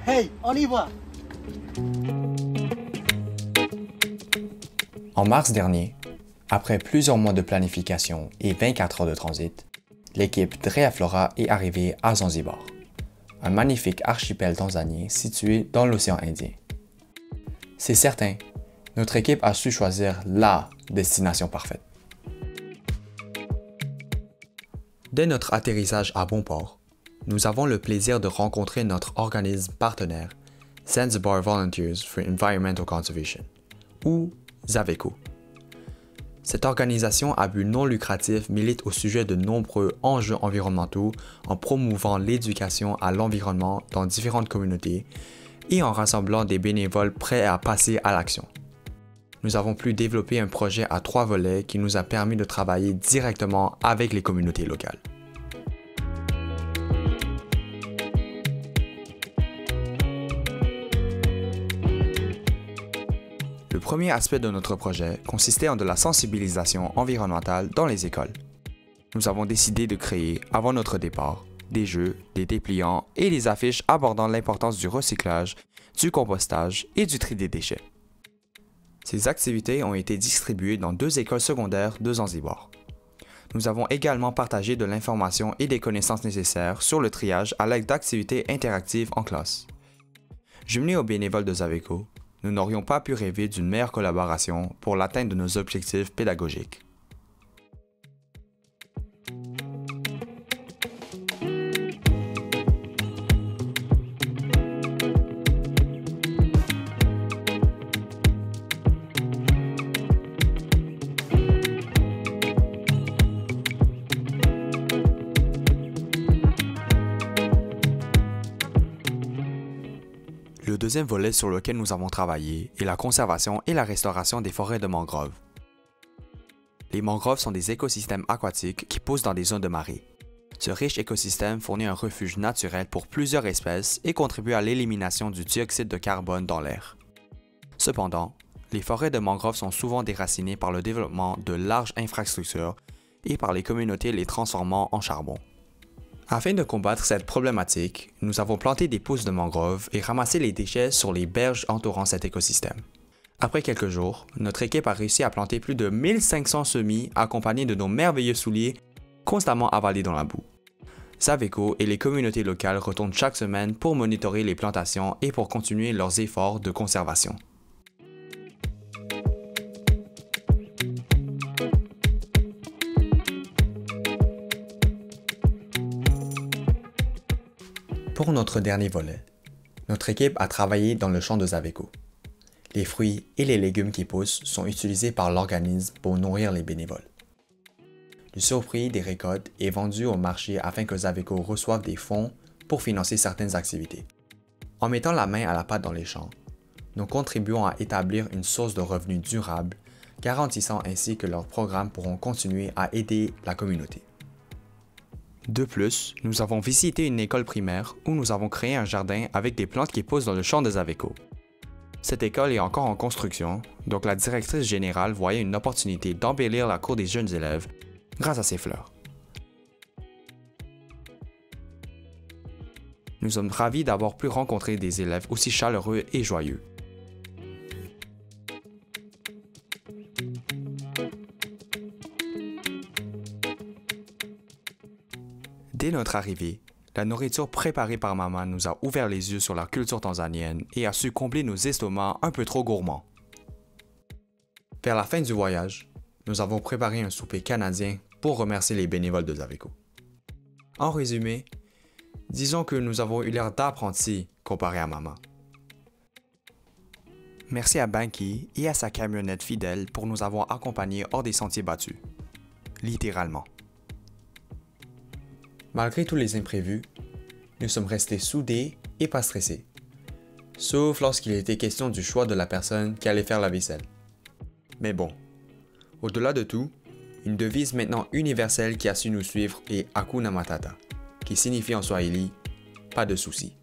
Hey, on y va! En mars dernier, après plusieurs mois de planification et 24 heures de transit, l'équipe Dreaflora est arrivée à Zanzibar, un magnifique archipel tanzanien situé dans l'océan Indien. C'est certain, notre équipe a su choisir la destination parfaite. Dès notre atterrissage à bon port, nous avons le plaisir de rencontrer notre organisme partenaire, Zanzibar Volunteers for Environmental Conservation, ou ZAVECO. Cette organisation à but non lucratif milite au sujet de nombreux enjeux environnementaux en promouvant l'éducation à l'environnement dans différentes communautés et en rassemblant des bénévoles prêts à passer à l'action. Nous avons pu développer un projet à 3 volets qui nous a permis de travailler directement avec les communautés locales. Le premier aspect de notre projet consistait en de la sensibilisation environnementale dans les écoles. Nous avons décidé de créer, avant notre départ, des jeux, des dépliants et des affiches abordant l'importance du recyclage, du compostage et du tri des déchets. Ces activités ont été distribuées dans 2 écoles secondaires de Zanzibar. Nous avons également partagé de l'information et des connaissances nécessaires sur le triage à l'aide d'activités interactives en classe. Jumelés aux bénévoles de ZAVECO, nous n'aurions pas pu rêver d'une meilleure collaboration pour l'atteinte de nos objectifs pédagogiques. Le deuxième volet sur lequel nous avons travaillé est la conservation et la restauration des forêts de mangroves. Les mangroves sont des écosystèmes aquatiques qui poussent dans des zones de marée. Ce riche écosystème fournit un refuge naturel pour plusieurs espèces et contribue à l'élimination du dioxyde de carbone dans l'air. Cependant, les forêts de mangroves sont souvent déracinées par le développement de larges infrastructures et par les communautés les transformant en charbon. Afin de combattre cette problématique, nous avons planté des pousses de mangroves et ramassé les déchets sur les berges entourant cet écosystème. Après quelques jours, notre équipe a réussi à planter plus de 1500 semis accompagnés de nos merveilleux souliers constamment avalés dans la boue. ZAVECO et les communautés locales retournent chaque semaine pour monitorer les plantations et pour continuer leurs efforts de conservation. Pour notre dernier volet, notre équipe a travaillé dans le champ de ZAVECO. Les fruits et les légumes qui poussent sont utilisés par l'organisme pour nourrir les bénévoles. Le surplus des récoltes est vendu au marché afin que ZAVECO reçoive des fonds pour financer certaines activités. En mettant la main à la pâte dans les champs, nous contribuons à établir une source de revenus durable, garantissant ainsi que leurs programmes pourront continuer à aider la communauté. De plus, nous avons visité une école primaire où nous avons créé un jardin avec des plantes qui poussent dans le champ de ZAVECO. Cette école est encore en construction, donc la directrice générale voyait une opportunité d'embellir la cour des jeunes élèves grâce à ces fleurs. Nous sommes ravis d'avoir pu rencontrer des élèves aussi chaleureux et joyeux. Dès notre arrivée, la nourriture préparée par maman nous a ouvert les yeux sur la culture tanzanienne et a su combler nos estomacs un peu trop gourmands. Vers la fin du voyage, nous avons préparé un souper canadien pour remercier les bénévoles de ZAVECO. En résumé, disons que nous avons eu l'air d'apprentis comparé à maman. Merci à Banky et à sa camionnette fidèle pour nous avoir accompagnés hors des sentiers battus. Littéralement. Malgré tous les imprévus, nous sommes restés soudés et pas stressés. Sauf lorsqu'il était question du choix de la personne qui allait faire la vaisselle. Mais bon, au-delà de tout, une devise maintenant universelle qui a su nous suivre est Hakuna Matata, qui signifie en swahili « pas de soucis ».